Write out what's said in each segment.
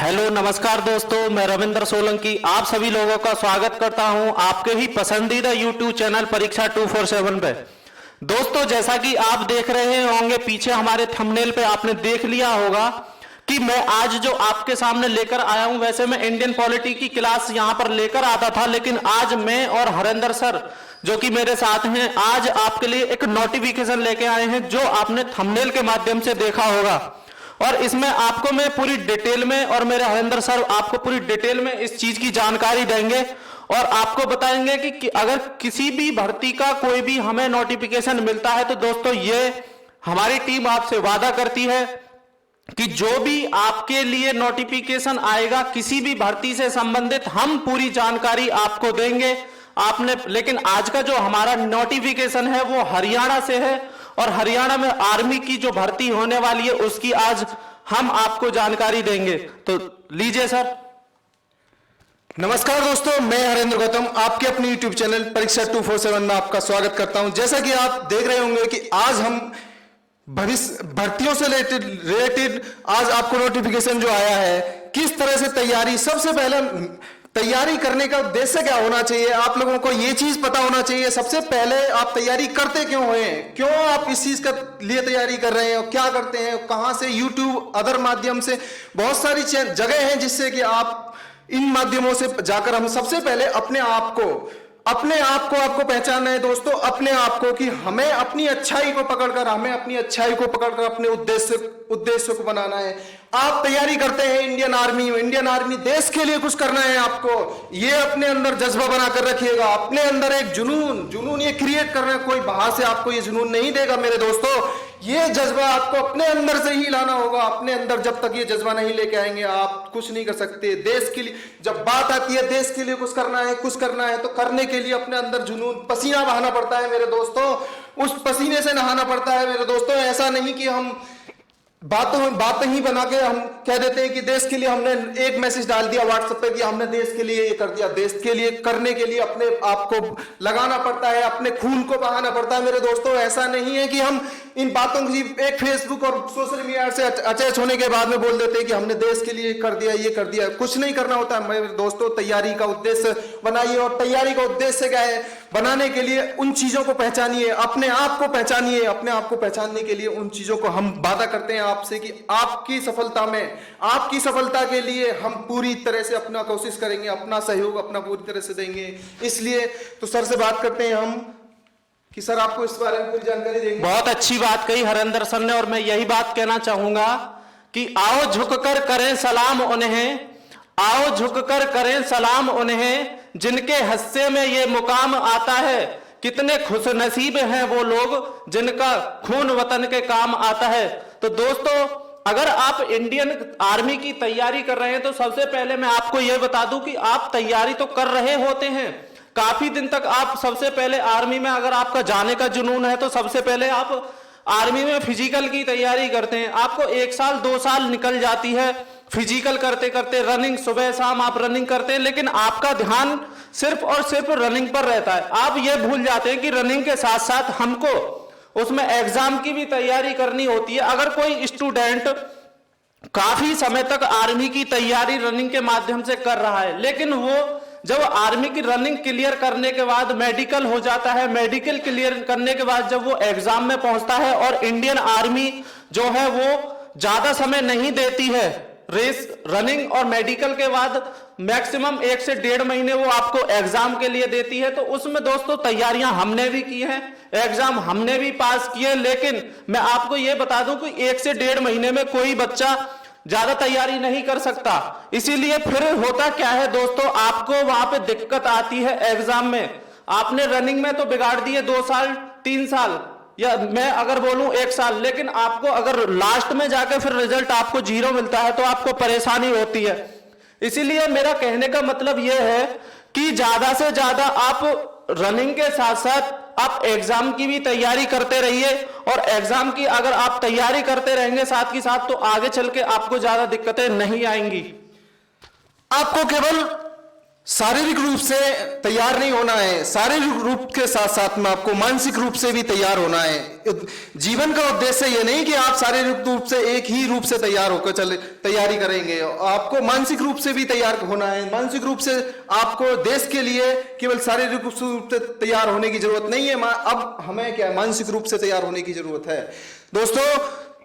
Hello नमस्कार दोस्तों, मैं रविंद्र सोलंकी आप सभी लोगों का स्वागत करता हूं आपके ही पसंदीदा यूट्यूब चैनल परीक्षा 247 पे। दोस्तों, जैसा कि आप देख रहे होंगे पीछे हमारे थंबनेल पे आपने देख लिया होगा कि मैं आज जो आपके सामने लेकर आया हूं, वैसे मैं इंडियन पॉलिटी की क्लास यहां पर लेकर आता था, लेकिन आज मैं और हरेंद्र सर जो कि मेरे साथ हैं, आज आपके लिए एक नोटिफिकेशन लेके आए हैं जो आपने थंबनेल के माध्यम से देखा होगा। और इसमें आपको मैं पूरी डिटेल में और मेरे हरेंद्र सर आपको पूरी डिटेल में इस चीज की जानकारी देंगे और आपको बताएंगे कि अगर किसी भी भर्ती का कोई भी हमें नोटिफिकेशन मिलता है तो दोस्तों ये हमारी टीम आपसे वादा करती है कि जो भी आपके लिए नोटिफिकेशन आएगा किसी भी भर्ती से संबंधित हम पूरी जानकारी आपको देंगे। आपने लेकिन आज का जो हमारा नोटिफिकेशन है वो हरियाणा से है और हरियाणा में आर्मी की जो भर्ती होने वाली है उसकी आज हम आपको जानकारी देंगे। तो लीजिए सर। नमस्कार दोस्तों, मैं हरेंद्र गौतम आपके अपने YouTube चैनल परीक्षा 247 में आपका स्वागत करता हूं। जैसा कि आप देख रहे होंगे कि आज हम भविष्य भर्तियों से रिलेटेड आज आपको नोटिफिकेशन जो आया है, किस तरह से तैयारी, सबसे पहले तैयारी करने का उद्देश्य क्या होना चाहिए, आप लोगों को ये चीज पता होना चाहिए। सबसे पहले आप तैयारी करते क्यों हैं, क्यों आप इस चीज का लिए तैयारी कर रहे हैं और क्या करते हैं, कहां से, यूट्यूब अदर माध्यम से बहुत सारी जगह हैं जिससे कि आप इन माध्यमों से जाकर हम सबसे पहले अपने आप को आपको पहचानना है दोस्तों, अपने आप को कि हमें अपनी अच्छाई को पकड़कर अपने उद्देश्य को बनाना है। आप तैयारी करते हैं इंडियन आर्मी देश के लिए कुछ करना है आपको, ये अपने अंदर जज्बा बनाकर रखिएगा। अपने अंदर एक जुनून ये क्रिएट करना है, कोई बाहर से आपको ये जुनून नहीं देगा मेरे दोस्तों, ये जज्बा आपको अपने अंदर से ही लाना होगा। अपने अंदर जब तक ये जज्बा नहीं लेके आएंगे आप कुछ नहीं कर सकते। देश के लिए जब बात आती है, देश के लिए कुछ करना है तो करने के लिए अपने अंदर जुनून, पसीना बहाना पड़ता है मेरे दोस्तों, उस पसीने से नहाना पड़ता है मेरे दोस्तों। ऐसा नहीं कि हम बातें ही बना के हम कह देते हैं कि देश के लिए हमने एक मैसेज डाल दिया व्हाट्सएप पे कि हमने देश के लिए ये कर दिया। देश के लिए करने के लिए अपने आप को लगाना पड़ता है, अपने खून को बहाना पड़ता है मेरे दोस्तों। ऐसा नहीं है कि हम इन बातों की एक फेसबुक और सोशल मीडिया से अटैच होने के बाद में बोल देते हैं कि हमने देश के लिए कर दिया, ये कर दिया। कुछ नहीं करना होता है मेरे दोस्तों। तैयारी का उद्देश्य बनाइए और तैयारी का उद्देश्य क्या है, बनाने के लिए उन चीजों को पहचानिए, अपने आप को पहचानिए। अपने आप को पहचानने के लिए उन चीजों को हम वादा करते हैं आपसे कि आपकी सफलता के लिए हम पूरी तरह से अपना कोशिश करेंगे, अपना सहयोग अपना पूरी तरह से देंगे। इसलिए तो सर से बात करते हैं हम कि सर आपको इस बारे में पूरी जानकारी देंगे। बहुत अच्छी बात कही हरेंद्र सर ने और मैं यही बात कहना चाहूंगा कि आओ झुककर करें सलाम उन्हें जिनके हिस्से में ये मुकाम आता है। कितने खुशनसीब हैं वो लोग जिनका खून वतन के काम आता है। तो दोस्तों, अगर आप इंडियन आर्मी की तैयारी कर रहे हैं तो सबसे पहले मैं आपको यह बता दूं कि आप तैयारी तो कर रहे होते हैं काफी दिन तक। आप सबसे पहले आर्मी में अगर आपका जाने का जुनून है तो सबसे पहले आप आर्मी में फिजिकल की तैयारी करते हैं। आपको 1 साल 2 साल निकल जाती है फिजिकल करते करते, रनिंग सुबह शाम आप रनिंग करते हैं, लेकिन आपका ध्यान सिर्फ और सिर्फ रनिंग पर रहता है। आप ये भूल जाते हैं कि रनिंग के साथ साथ हमको उसमें एग्जाम की भी तैयारी करनी होती है। अगर कोई स्टूडेंट काफी समय तक आर्मी की तैयारी रनिंग के माध्यम से कर रहा है, लेकिन वो जब आर्मी की रनिंग क्लियर करने के बाद मेडिकल हो जाता है, मेडिकल क्लियर करने के बाद जब वो एग्जाम में पहुंचता है और इंडियन आर्मी जो है वो ज्यादा समय नहीं देती है रेस रनिंग और मेडिकल के बाद मैक्सिमम 1 से 1.5 महीने वो आपको एग्जाम के लिए देती है। तो उसमें दोस्तों तैयारियां हमने भी की हैं, एग्जाम हमने भी पास किए, लेकिन मैं आपको ये बता दूं कि 1 से 1.5 महीने में कोई बच्चा ज्यादा तैयारी नहीं कर सकता। इसीलिए फिर होता क्या है दोस्तों, आपको वहां पे दिक्कत आती है एग्जाम में। आपने रनिंग में तो बिगाड़ दिए 2 साल 3 साल या मैं अगर बोलूं 1 साल, लेकिन आपको अगर लास्ट में जाके फिर रिजल्ट आपको 0 मिलता है तो आपको परेशानी होती है। इसीलिए मेरा कहने का मतलब यह है कि ज्यादा से ज्यादा आप रनिंग के साथ साथ आप एग्जाम की भी तैयारी करते रहिए और एग्जाम की अगर आप तैयारी करते रहेंगे साथ ही साथ तो आगे चल के आपको ज्यादा दिक्कतें नहीं आएंगी। आपको केवल शारीरिक रूप से तैयार नहीं होना है, शारीरिक रूप के साथ साथ में आपको मानसिक रूप से भी तैयार होना है। जीवन का उद्देश्य ये नहीं कि आप शारीरिक रूप से एक ही रूप से तैयार होकर चले तैयारी करेंगे, आपको मानसिक रूप से भी तैयार होना है। मानसिक रूप से आपको देश के लिए केवल शारीरिक रूप से तैयार होने की जरूरत नहीं है, अब हमें क्या मानसिक रूप से तैयार होने की जरूरत है। दोस्तों,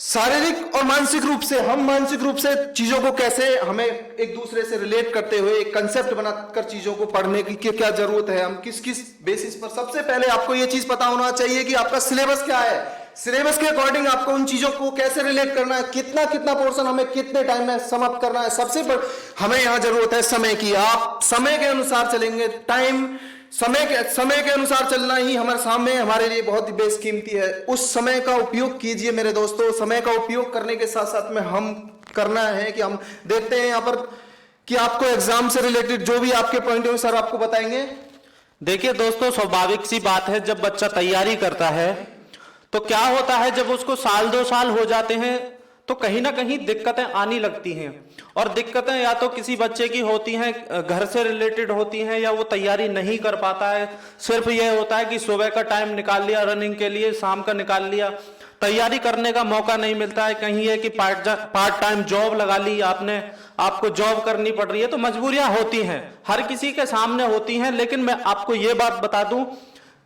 शारीरिक और मानसिक रूप से, हम मानसिक रूप से चीजों को कैसे हमें एक दूसरे से रिलेट करते हुए एक कंसेप्ट बनाकर चीजों को पढ़ने की क्या जरूरत है, हम किस किस बेसिस पर। सबसे पहले आपको यह चीज पता होना चाहिए कि आपका सिलेबस क्या है, सिलेबस के अकॉर्डिंग आपको उन चीजों को कैसे रिलेट करना है, कितना कितना पोर्शन हमें कितने टाइम में समाप्त करना है। सबसे हमें यहां जरूरत है समय की। आप समय के अनुसार चलेंगे, समय के अनुसार चलना ही हमारे सामने हमारे लिए बहुत ही बेशकीमती है। उस समय का उपयोग कीजिए मेरे दोस्तों। समय का उपयोग करने के साथ साथ में हम करना है कि हम देखते हैं यहां पर कि आपको एग्जाम से रिलेटेड जो भी आपके पॉइंट है सर आपको बताएंगे। देखिए दोस्तों, स्वाभाविक सी बात है, जब बच्चा तैयारी करता है तो क्या होता है, जब उसको साल 2 साल हो जाते हैं तो कहीं ना कहीं दिक्कतें आनी लगती हैं। और दिक्कतें या तो किसी बच्चे की होती हैं, घर से रिलेटेड होती हैं, या वो तैयारी नहीं कर पाता है। सिर्फ ये होता है कि सुबह का टाइम निकाल लिया रनिंग के लिए, शाम का निकाल लिया, तैयारी करने का मौका नहीं मिलता है। कहीं है कि पार्ट टाइम जॉब लगा ली आपने, आपको जॉब करनी पड़ रही है, तो मजबूरियां होती हैं, हर किसी के सामने होती हैं। लेकिन मैं आपको ये बात बता दूं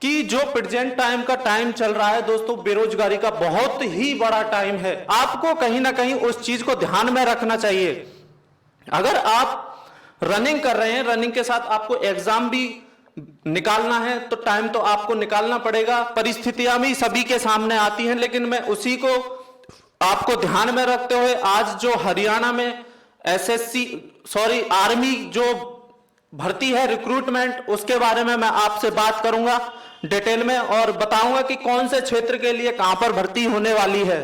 कि जो प्रेजेंट टाइम का टाइम चल रहा है दोस्तों, बेरोजगारी का बहुत ही बड़ा टाइम है। आपको कहीं ना कहीं उस चीज को ध्यान में रखना चाहिए। अगर आप रनिंग कर रहे हैं, रनिंग के साथ आपको एग्जाम भी निकालना है, तो टाइम तो आपको निकालना पड़ेगा। परिस्थितियां भी सभी के सामने आती हैं, लेकिन मैं उसी को आपको ध्यान में रखते हुए आज जो हरियाणा में आर्मी जो भर्ती है, रिक्रूटमेंट, उसके बारे में मैं आपसे बात करूंगा डिटेल में और बताऊंगा कि कौन से क्षेत्र के लिए कहां पर भर्ती होने वाली है।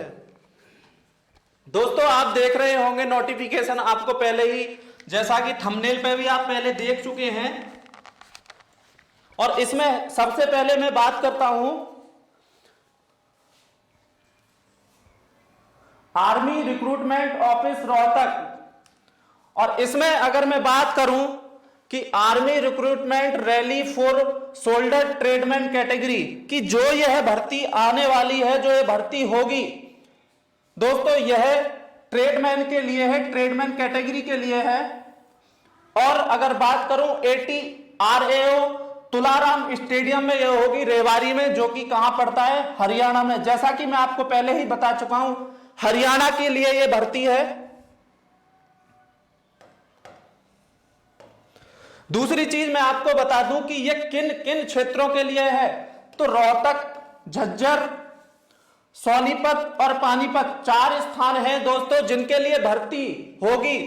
दोस्तों, आप देख रहे होंगे नोटिफिकेशन आपको पहले ही, जैसा कि थंबनेल पे भी आप पहले देख चुके हैं। और इसमें सबसे पहले मैं बात करता हूं आर्मी रिक्रूटमेंट ऑफिस रोहतक। और इसमें अगर मैं बात करूं कि army recruitment rally for soldier tradesman category की जो यह भर्ती आने वाली है, जो यह भर्ती होगी दोस्तों, यह ट्रेडमैन के लिए है, ट्रेडमैन कैटेगरी के लिए है। और अगर बात करूं ATRAO तुलाराम स्टेडियम में यह होगी, रेवाड़ी में, जो कि कहां पड़ता है, हरियाणा में। जैसा कि मैं आपको पहले ही बता चुका हूं, हरियाणा के लिए यह भर्ती है। दूसरी चीज मैं आपको बता दूं कि यह किन किन क्षेत्रों के लिए है, तो रोहतक, झज्जर, सोनीपत और पानीपत 4 स्थान हैं दोस्तों जिनके लिए भर्ती होगी।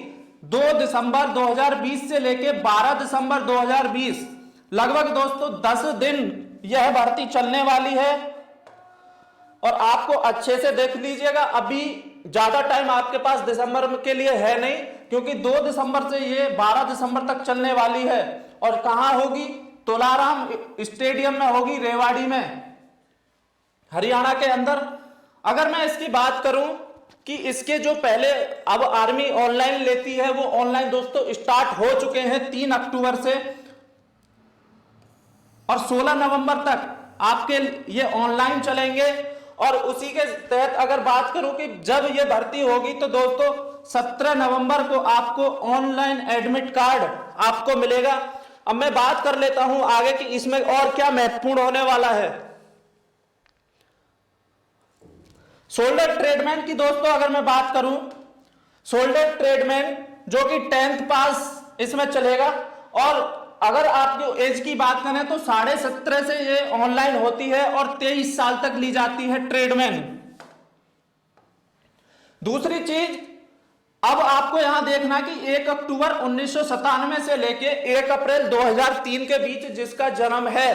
2 दिसंबर 2020 से लेके 12 दिसंबर 2020, लगभग दोस्तों 10 दिन यह भर्ती चलने वाली है। और आपको अच्छे से देख लीजिएगा, अभी ज्यादा टाइम आपके पास दिसंबर के लिए है नहीं, क्योंकि 2 दिसंबर से ये 12 दिसंबर तक चलने वाली है। और कहां होगी, तुलाराम स्टेडियम में होगी, रेवाड़ी में, हरियाणा के अंदर। अगर मैं इसकी बात करूं कि इसके जो पहले अब आर्मी ऑनलाइन लेती है, वो ऑनलाइन दोस्तों स्टार्ट हो चुके हैं 3 अक्टूबर से, और 16 नवंबर तक आपके ये ऑनलाइन चलेंगे। और उसी के तहत अगर बात करूं कि जब ये भर्ती होगी, तो दोस्तों 17 नवंबर को आपको ऑनलाइन एडमिट कार्ड आपको मिलेगा। अब मैं बात कर लेता हूं आगे कि इसमें और क्या महत्वपूर्ण होने वाला है। सोल्डर ट्रेडमैन की दोस्तों अगर मैं बात करूं, सोल्डर ट्रेडमैन जो कि 10th पास इसमें चलेगा। और अगर आपकी एज की बात करें तो 17.5 से ये ऑनलाइन होती है और 23 साल तक ली जाती है ट्रेडमैन। दूसरी चीज, अब आपको यहां देखना कि 1 अक्टूबर 1997 से लेके 1 अप्रैल 2003 के बीच जिसका जन्म है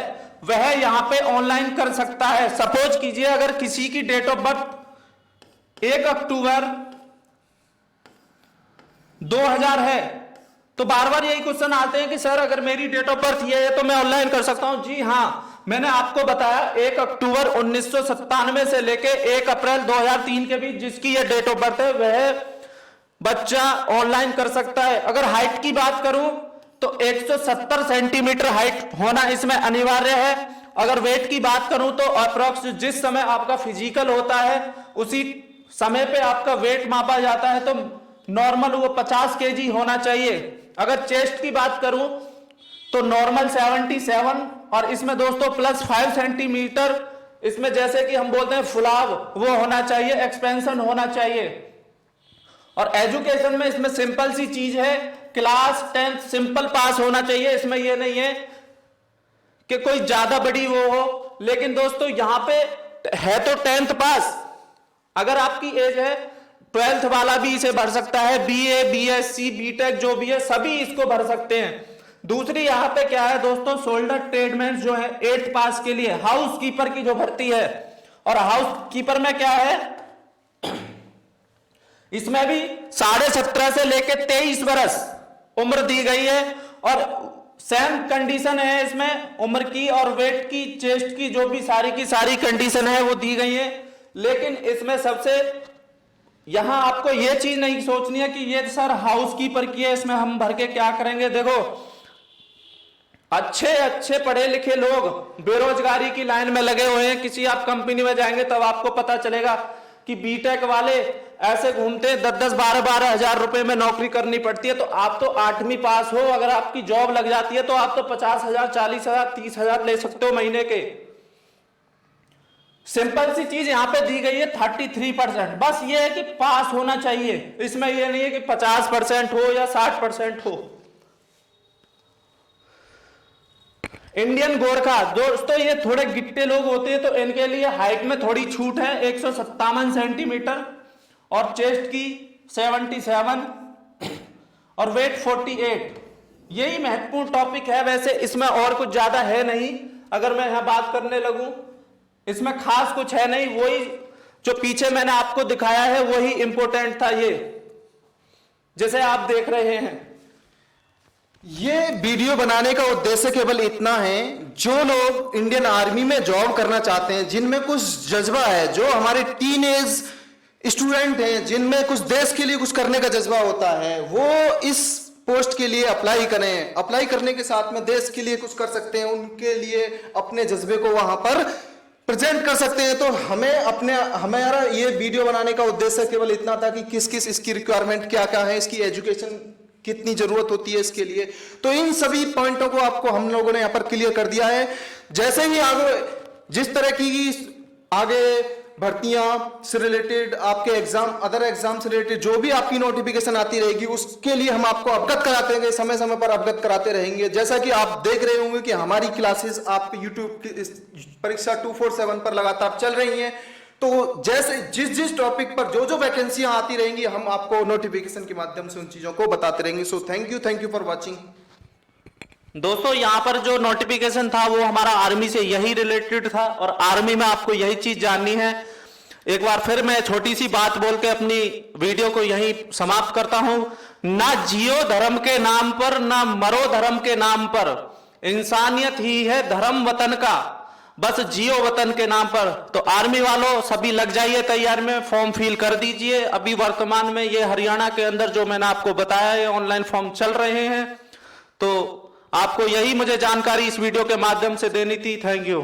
वह यहां पे ऑनलाइन कर सकता है। सपोज कीजिए अगर किसी की डेट ऑफ बर्थ 1 अक्टूबर 2000 है, तो बार बार यही क्वेश्चन आते हैं कि सर अगर मेरी डेट ऑफ बर्थ ये है तो मैं ऑनलाइन कर सकता हूं। जी हां, मैंने आपको बताया 1 अक्टूबर 1997 से लेके 1 अप्रैल 2003 के बीच जिसकी ये डेट ऑफ बर्थ है वह बच्चा ऑनलाइन कर सकता है। अगर हाइट की बात करूं तो 170 सेंटीमीटर हाइट होना इसमें अनिवार्य है। अगर वेट की बात करूं तो अप्रोक्स जिस समय आपका फिजिकल होता है उसी समय पे आपका वेट मापा जाता है, तो नॉर्मल वो 50 केजी होना चाहिए। अगर चेस्ट की बात करूं तो नॉर्मल 77, और इसमें दोस्तों प्लस 5 सेंटीमीटर इसमें जैसे कि हम बोलते हैं फुलाव वो होना चाहिए, एक्सपेंशन होना चाहिए। और एजुकेशन में इसमें सिंपल सी चीज है, क्लास 10 सिंपल पास होना चाहिए। इसमें ये नहीं है कि कोई ज्यादा बड़ी वो हो, लेकिन दोस्तों यहां पे है तो 10th पास। अगर आपकी एज है 12th वाला भी इसे भर सकता है, बीए, बीएससी, बीटेक जो भी है सभी इसको भर सकते हैं। दूसरी यहां पे क्या है दोस्तों, शोल्डर ट्रेडमेंस जो है 8th पास के लिए हाउस कीपर की जो भर्ती है, और हाउस कीपर में क्या है, इसमें भी 17.5 से लेकर 23 वर्ष उम्र दी गई है, और सेम कंडीशन है इसमें उम्र की और वेट की, चेस्ट की, जो भी सारी की सारी कंडीशन है वो दी गई है। लेकिन इसमें सबसे यहां आपको ये चीज नहीं सोचनी है कि ये सर हाउस कीपर की है, इसमें हम भर के क्या करेंगे। देखो अच्छे अच्छे पढ़े लिखे लोग बेरोजगारी की लाइन में लगे हुए हैं। किसी आप कंपनी में जाएंगे तब आपको पता चलेगा कि बीटेक वाले ऐसे घूमते हैं, 10-10, 12-12 हजार रुपए में नौकरी करनी पड़ती है। तो आप तो 8वीं पास हो, अगर आपकी जॉब लग जाती है तो आप तो 50,000, 40,000, 30,000 ले सकते हो महीने के। सिंपल सी चीज यहां पे दी गई है 33%। बस ये है कि पास होना चाहिए, इसमें ये नहीं है कि 50% हो या 60% हो। इंडियन गोरखा दोस्तों ये थोड़े गिट्टे लोग होते हैं तो इनके लिए हाइट में थोड़ी छूट है, 157 सेंटीमीटर, और चेस्ट की 77 और वेट 48। यही महत्वपूर्ण टॉपिक है। वैसे इसमें और कुछ ज्यादा है नहीं, अगर मैं यहां बात करने लगूं इसमें खास कुछ है नहीं, वही जो पीछे मैंने आपको दिखाया है वही इंपॉर्टेंट था। ये जैसे आप देख रहे हैं, ये वीडियो बनाने का उद्देश्य केवल इतना है, जो लोग इंडियन आर्मी में जॉब करना चाहते हैं, जिनमें कुछ जज्बा है, जो हमारे टीनेज स्टूडेंट हैं, जिनमें कुछ देश के लिए कुछ करने का जज्बा होता है, वो इस पोस्ट के लिए अप्लाई करें। अप्लाई करने के साथ में देश के लिए कुछ कर सकते हैं, उनके लिए अपने जज्बे को वहां पर प्रेजेंट कर सकते हैं। तो हमारा ये वीडियो बनाने का उद्देश्य केवल इतना था कि किस किस इसकी रिक्वायरमेंट क्या क्या है, इसकी एजुकेशन कितनी जरूरत होती है इसके लिए। तो इन सभी पॉइंटों को आपको हम लोगों ने यहां पर क्लियर कर दिया है। जैसे ही आगे जिस तरह की आगे भर्तियां से रिलेटेड, आपके एग्जाम, अदर एग्जाम से रिलेटेड जो भी आपकी नोटिफिकेशन आती रहेगी, उसके लिए हम आपको अवगत कराते रहेंगे, समय समय पर अवगत कराते रहेंगे। जैसा कि आप देख रहे होंगे कि हमारी क्लासेस आप यूट्यूब की परीक्षा 247 पर लगातार चल रही हैं। तो जैसे जिस टॉपिक पर जो वैकेंसियां आती रहेंगी, हम आपको नोटिफिकेशन के माध्यम से उन चीजों को बताते रहेंगे। So thank you for watching. दोस्तों यहाँ पर जो नोटिफिकेशन था वो हमारा आर्मी से यही रिलेटेड था, और आर्मी में आपको यही चीज जाननी है। एक बार फिर मैं छोटी सी बात बोल के अपनी वीडियो को यहीं समाप्त करता हूं। ना जियो धर्म के नाम पर, ना मरो धर्म के नाम पर, इंसानियत ही है धर्म वतन का, बस जियो वतन के नाम पर। तो आर्मी वालों सभी लग जाइए तैयार में, फॉर्म फिल कर दीजिए। अभी वर्तमान में ये हरियाणा के अंदर जो मैंने आपको बताया ये ऑनलाइन फॉर्म चल रहे हैं। तो आपको यही मुझे जानकारी इस वीडियो के माध्यम से देनी थी। Thank you.